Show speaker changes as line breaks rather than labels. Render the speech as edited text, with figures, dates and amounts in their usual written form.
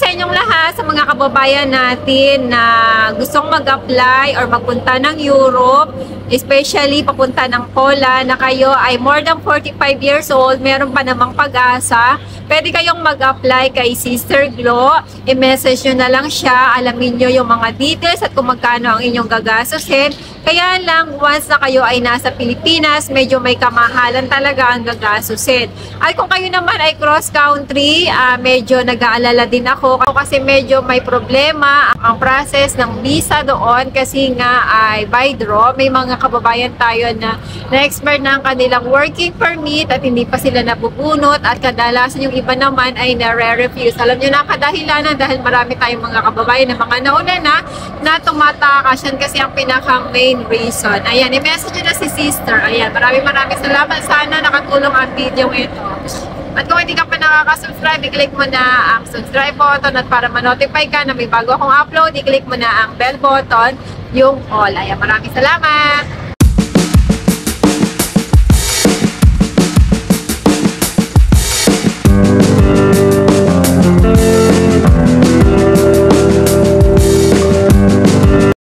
sa inyong lahat, sa mga kababayan natin na gustong mag-apply or magpunta ng Europe, especially papunta ng Poland, na kayo ay more than 45 years old, meron pa namang pag-asa. Pwede kayong mag-apply kay Sister Glo. I-message nyo na lang siya, alamin nyo yung mga details at kung magkano ang inyong gagastusin. Kaya lang, once na kayo ay nasa Pilipinas, medyo may kamahalan talaga ang gagastusin. At kung kayo naman ay cross-country, medyo nag-aalala din ako kasi medyo may problema ang process ng visa doon kasi nga ay by draw. May mga kababayan tayo na na-expert na ang kanilang working permit at hindi pa sila nabubunot at kadalasan yung iba naman ay nare-refuse. Alam nyo na kadahilanan dahil marami tayong mga kababayan na mga nauna na tumatakas. Yan kasi ang pinaka-main reason. Ayan, i-message nyo na si Sister. Ayan, maraming salamat. Sana nakatulong ang video ito. At kung hindi ka pa nakaka-subscribe, i-click mo na ang subscribe button at para ma-notify ka na may bago akong upload, i-click mo na ang bell button, yung all. Ayan, maraming salamat!